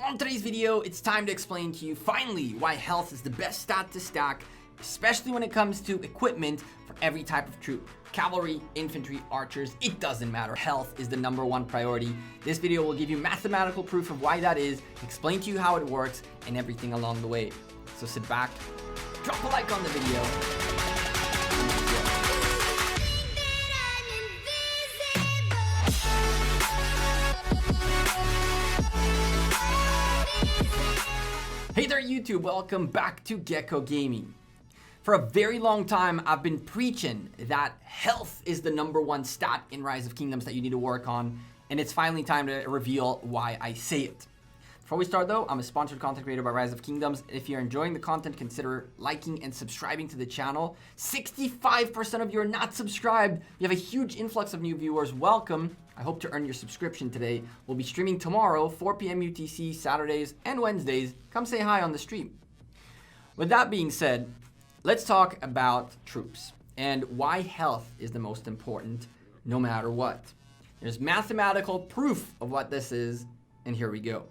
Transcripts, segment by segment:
on today's video, it's time to explain to you finally why health is the best stat to stack, especially when it comes to equipment for every type of troop. Cavalry, infantry, archers, it doesn't matter. Health is the #1 priority. This video will give you mathematical proof of why that is, explain to you how it works, and everything along the way. So sit back, drop a like on the video. Hey there YouTube, welcome back to Gekko Gaming. For a very long time, I've been preaching that health is the #1 stat in Rise of Kingdoms that you need to work on, and it's finally time to reveal why I say it. Before we start though, I'm a sponsored content creator by Rise of Kingdoms. If you're enjoying the content, consider liking and subscribing to the channel. 65% of you are not subscribed. You have a huge influx of new viewers. Welcome. I hope to earn your subscription today. We'll be streaming tomorrow, 4 p.m. UTC, Saturdays and Wednesdays. Come say hi on the stream. With that being said, let's talk about troops and why health is the most important no matter what. There's mathematical proof of what this is, and here we go.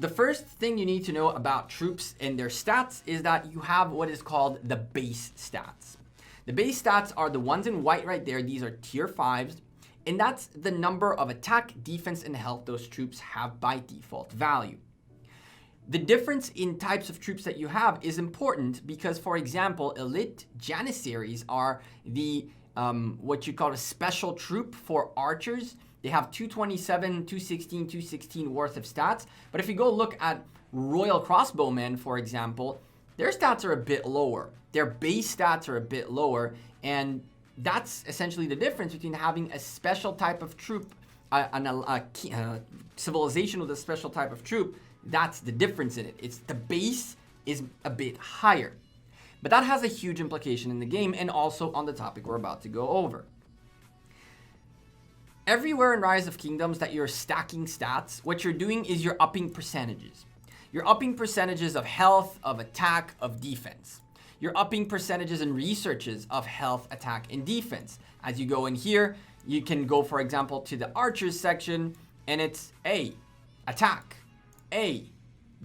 The first thing you need to know about troops and their stats is that you have what is called the base stats. The base stats are the ones in white right there. These are tier 5s, and that's the number of attack, defense, and health those troops have by default value. The difference in types of troops that you have is important because, for example, elite janissaries are the what you call a special troop for archers. They have 227, 216, 216 worth of stats. But if you go look at royal crossbowmen, for example, their stats are a bit lower. Their base stats are a bit lower, and that's essentially the difference between having a special type of troop, a civilization with a special type of troop. That's the difference in it. It's the base is a bit higher. But that has a huge implication in the game and also on the topic we're about to go over. Everywhere in Rise of Kingdoms that you're stacking stats, what you're doing is you're upping percentages. You're upping percentages of health, of attack, of defense. You're upping percentages and researches of health, attack, and defense. As you go in here, you can go, for example, to the archers section, and it's A, attack, A,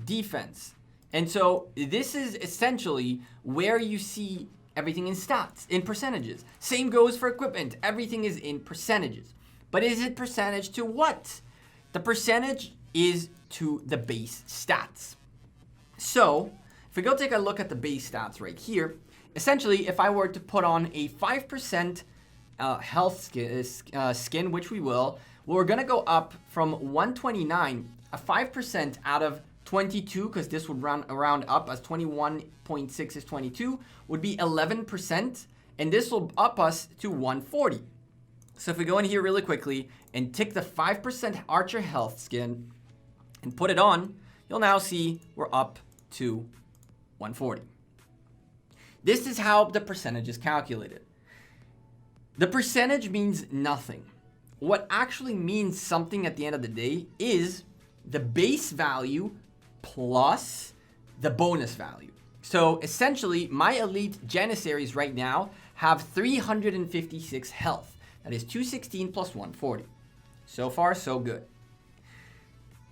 defense. And so this is essentially where you see everything in stats, in percentages. Same goes for equipment. Everything is in percentages. But is it percentage to what? The percentage is to the base stats. So if we go take a look at the base stats right here, essentially if I were to put on a 5% health skin, which we will, we're gonna go up from 129, a 5% out of 22, because this would round up as 21.6 is 22, would be 11%, and this will up us to 140. So if we go in here really quickly and tick the 5% archer health skin and put it on, you'll now see we're up to 140. This is how the percentage is calculated. The percentage means nothing. What actually means something at the end of the day is the base value plus the bonus value. So essentially, my elite janissaries right now have 356 health. That is 216 plus 140. So far, so good.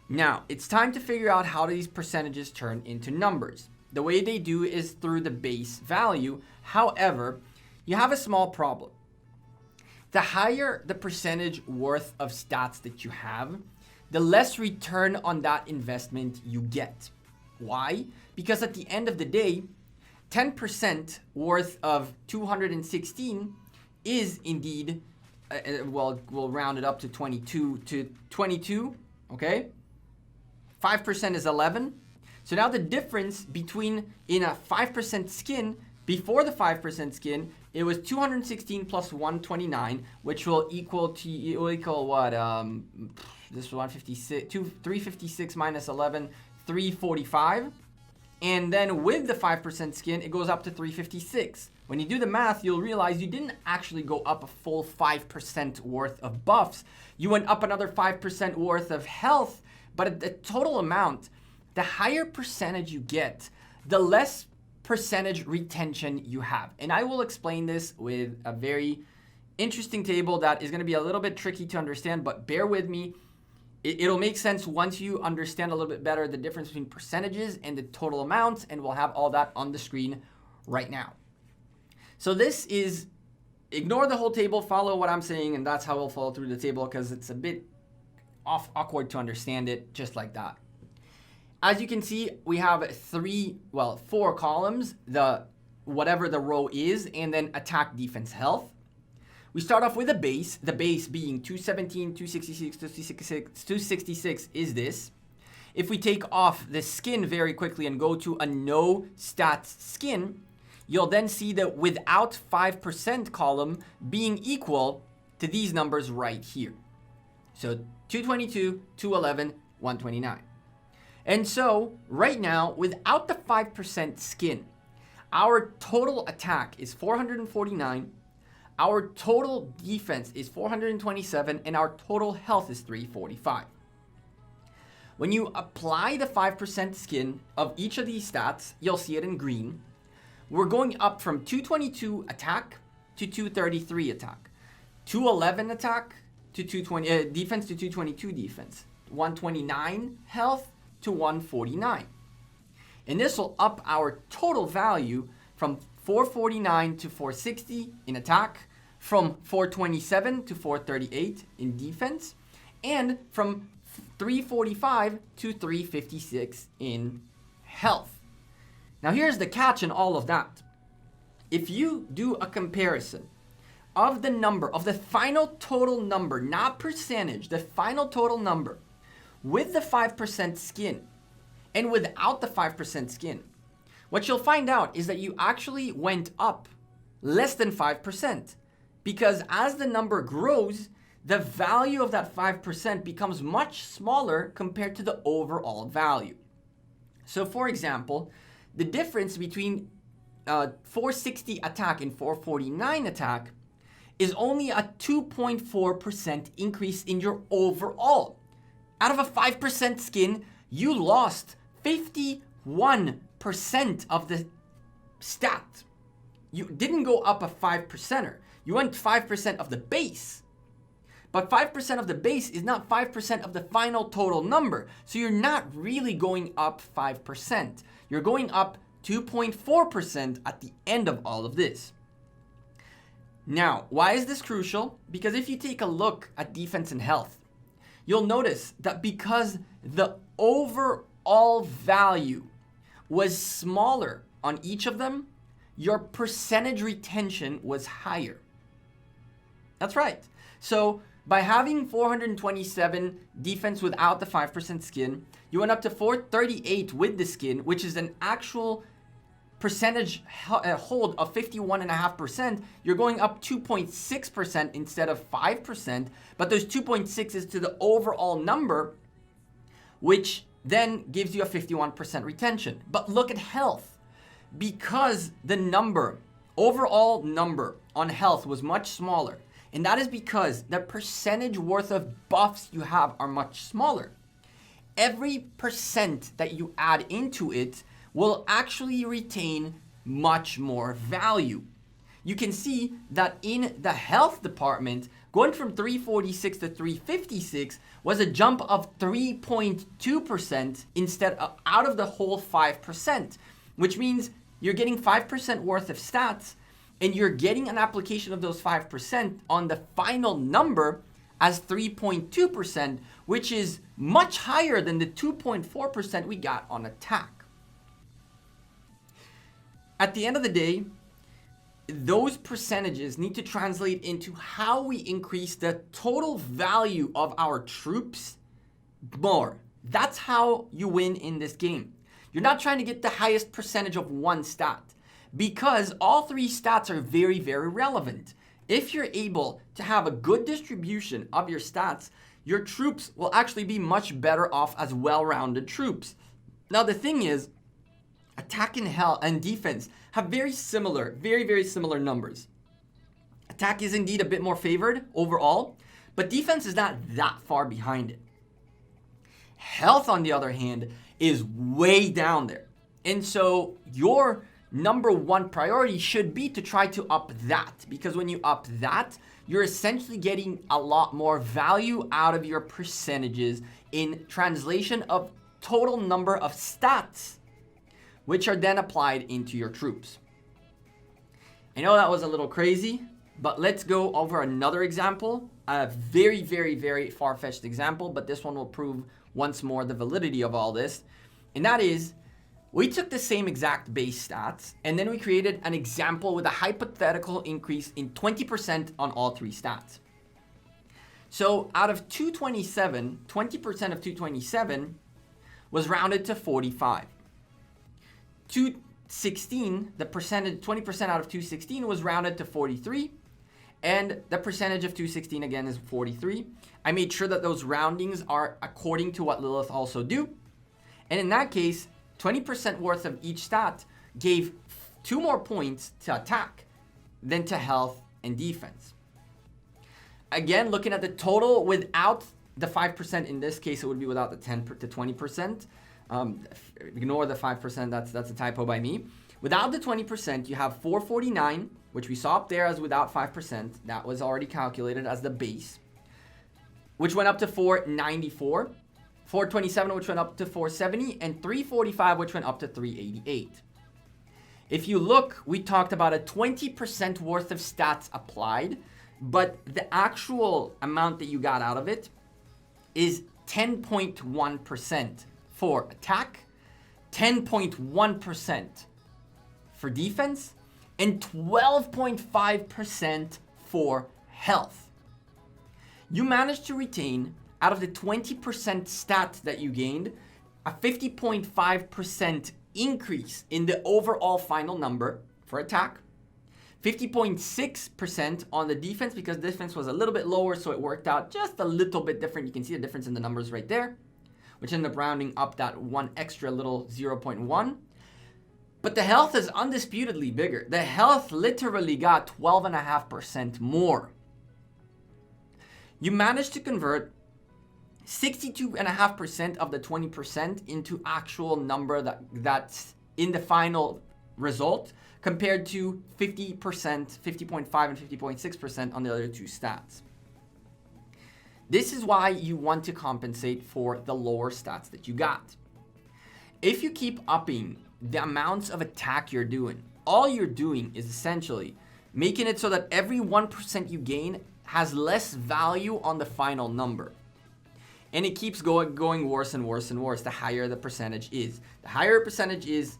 Now, it's time to figure out how these percentages turn into numbers. The way they do is through the base value. However, you have a small problem. The higher the percentage worth of stats that you have, the less return on that investment you get. Why? Because at the end of the day, 10% worth of 216 is indeed, well, we'll round it up to 22, okay? 5% is 11. So now the difference between in a 5% skin, before the 5% skin, it was 216 plus 129, which will equal what? This was 156, 356 minus 11, 345. And then with the 5% skin, it goes up to 356. When you do the math, you'll realize you didn't actually go up a full 5% worth of buffs. You went up another 5% worth of health, but at the total amount, the higher percentage you get, the less percentage retention you have. And I will explain this with a very interesting table that is going to be a little bit tricky to understand, but bear with me. it'll make sense once you understand a little bit better the difference between percentages and the total amounts, and we'll have all that on the screen right now. So this is, ignore the whole table, follow what I'm saying, and that's how we'll follow through the table because it's a bit awkward to understand it just like that. As you can see, we have four columns, whatever the row is, and then attack, defense, health. We start off with a base, the base being 217, 266, 266 is this. If we take off the skin very quickly and go to a no stats skin, you'll then see the without 5% column being equal to these numbers right here. So 222, 211, 129. And so right now, without the 5% skin, our total attack is 449, our total defense is 427, and our total health is 345. When you apply the 5% skin of each of these stats, you'll see it in green. We're going up from 222 attack to 233 attack, 211 attack to 220 defense to 222 defense, 129 health to 149. And this will up our total value from 449 to 460 in attack, from 427 to 438 in defense, and from 345 to 356 in health. Now here's the catch in all of that. If you do a comparison of the number, of the final total number, not percentage, the final total number with the 5% skin and without the 5% skin, what you'll find out is that you actually went up less than 5%, because as the number grows, the value of that 5% becomes much smaller compared to the overall value. So for example, the difference between 460 attack and 449 attack is only a 2.4% increase in your overall. Out of a 5% skin, you lost 51% of the stat. You didn't go up a 5%er. You went 5% of the base. But 5% of the base is not 5% of the final total number. So you're not really going up 5%. You're going up 2.4% at the end of all of this. Now, why is this crucial? Because if you take a look at defense and health, you'll notice that because the overall value was smaller on each of them, your percentage retention was higher. That's right. So by having 427 defense without the 5% skin, you went up to 438 with the skin, which is an actual percentage hold of 51.5%. You're going up 2.6% instead of 5%, but those 2.6 is to the overall number, which then gives you a 51% retention. But look at health. Because the overall number on health was much smaller, and that is because the percentage worth of buffs you have are much smaller. Every percent that you add into it will actually retain much more value. You can see that in the health department, going from 346 to 356 was a jump of 3.2% instead of out of the whole 5%, which means you're getting 5% worth of stats, and you're getting an application of those 5% on the final number as 3.2%, which is much higher than the 2.4% we got on attack. At the end of the day, those percentages need to translate into how we increase the total value of our troops more. That's how you win in this game. You're not trying to get the highest percentage of one stat, because all three stats are very, very relevant. If you're able to have a good distribution of your stats, your troops will actually be much better off as well-rounded troops. Now, the thing is, attack and defense have very, very similar numbers. Attack is indeed a bit more favored overall, but defense is not that far behind it. Health, on the other hand, is way down there. And so your number one priority should be to try to up that, because when you up that, you're essentially getting a lot more value out of your percentages in translation of total number of stats, which are then applied into your troops. I know that was a little crazy, but let's go over another example, a very, very, very far-fetched example, but this one will prove once more the validity of all this. And that is, we took the same exact base stats, and then we created an example with a hypothetical increase in 20% on all three stats. So out of 227, 20% of 227 was rounded to 45. 216, the percentage, 20% out of 216 was rounded to 43. And the percentage of 216 again is 43. I made sure that those roundings are according to what Lilith also do. And in that case, 20% worth of each stat gave 2 more points to attack than to health and defense. Again, looking at the total without the 5%, in this case, it would be without the 10 to 20%. Ignore the 5%, that's a typo by me. Without the 20%, you have 449, which we saw up there as without 5%. That was already calculated as the base, which went up to 494. 427, which went up to 470, and 345, which went up to 388. If you look, we talked about a 20% worth of stats applied, but the actual amount that you got out of it is 10.1% for attack, 10.1% for defense, and 12.5% for health. You managed to retain, out of the 20% stat that you gained, a 50.5% increase in the overall final number for attack, 50.6% on the defense, because defense was a little bit lower, so it worked out just a little bit different. You can see the difference in the numbers right there, which ended up rounding up that one extra little 0.1. But the health is undisputedly bigger. The health literally got 12.5% more. You managed to convert 62.5% of the 20% into actual number that's in the final result, compared to 50%, 50.5 and 50.6% on the other two stats. This is why you want to compensate for the lower stats that you got. If you keep upping the amounts of attack you're doing, all you're doing is essentially making it so that every 1% you gain has less value on the final number. And it keeps going worse and worse and worse the higher the percentage is. The higher percentage is,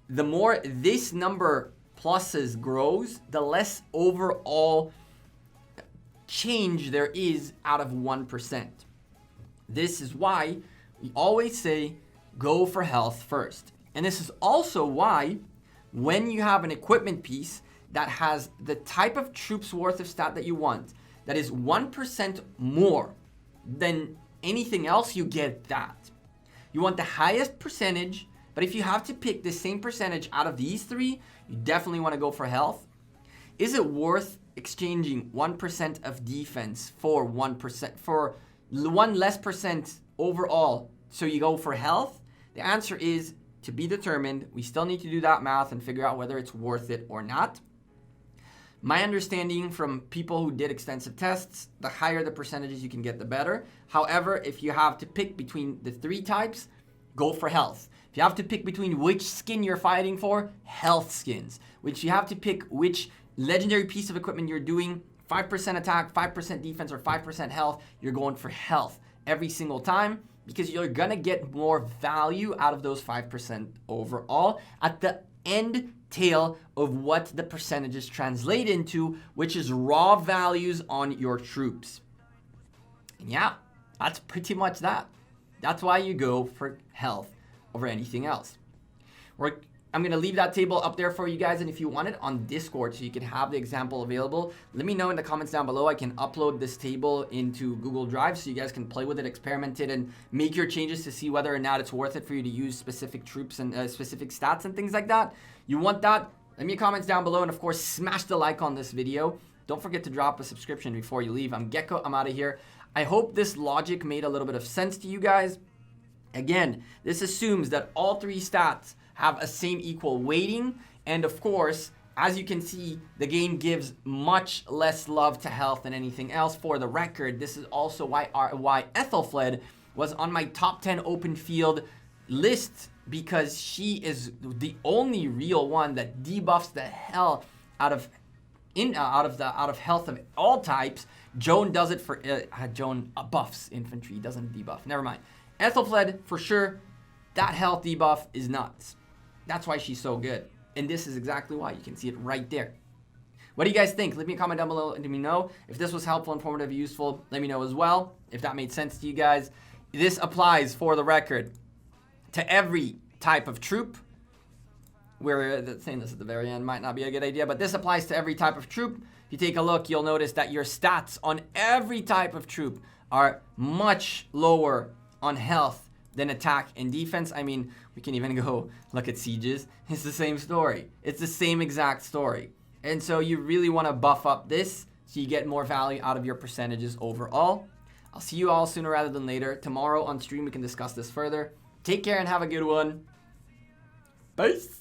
the more this number pluses grows, the less overall change there is out of 1%. This is why we always say go for health first. And this is also why when you have an equipment piece that has the type of troops worth of stat that you want, that is 1% more than anything else, you get that. You want the highest percentage, but if you have to pick the same percentage out of these three, you definitely want to go for health. Is it worth exchanging 1% of defense for 1%, for 1 less percent overall, so you go for health? The answer is to be determined. We still need to do that math and figure out whether it's worth it or not. My understanding from people who did extensive tests, the higher the percentages you can get, the better. However, if you have to pick between the 3 types, go for health. If you have to pick between which skin you're fighting for, health skins. Which you have to pick which legendary piece of equipment you're doing, 5% attack, 5% defense, or 5% health, you're going for health every single time, because you're gonna get more value out of those 5% overall at the end tail of what the percentages translate into, which is raw values on your troops. And yeah, that's pretty much that. That's why you go for health over anything else. I'm going to leave that table up there for you guys, and if you want it on Discord so you can have the example available, let me know in the comments down below. I can upload this table into Google Drive so you guys can play with it, experiment it, and make your changes to see whether or not it's worth it for you to use specific troops and specific stats and things like that. You want that? Let me comments down below, and of course, smash the like on this video. Don't forget to drop a subscription before you leave. I'm Gekko. I'm out of here. I hope this logic made a little bit of sense to you guys. Again, this assumes that all 3 stats have a same equal weighting, and of course, as you can see, the game gives much less love to health than anything else. For the record, this is also why Ethelfled was on my top 10 open field list, because she is the only real one that debuffs the hell out of health of all types. Joan does it for Joan buffs infantry, doesn't debuff. Never mind. Ethelfled for sure. That health debuff is nuts. That's why she's so good. And this is exactly why. You can see it right there. What do you guys think? Leave me a comment down below and let me know. If this was helpful, informative, useful, let me know as well. If that made sense to you guys. This applies, for the record, to every type of troop. We're saying this at the very end might not be a good idea, but this applies to every type of troop. If you take a look, you'll notice that your stats on every type of troop are much lower on health than attack and defense. I mean, we can even go look at sieges. It's the same story. It's the same exact story. And so you really want to buff up this so you get more value out of your percentages overall. I'll see you all sooner rather than later. Tomorrow on stream, we can discuss this further. Take care and have a good one. Peace.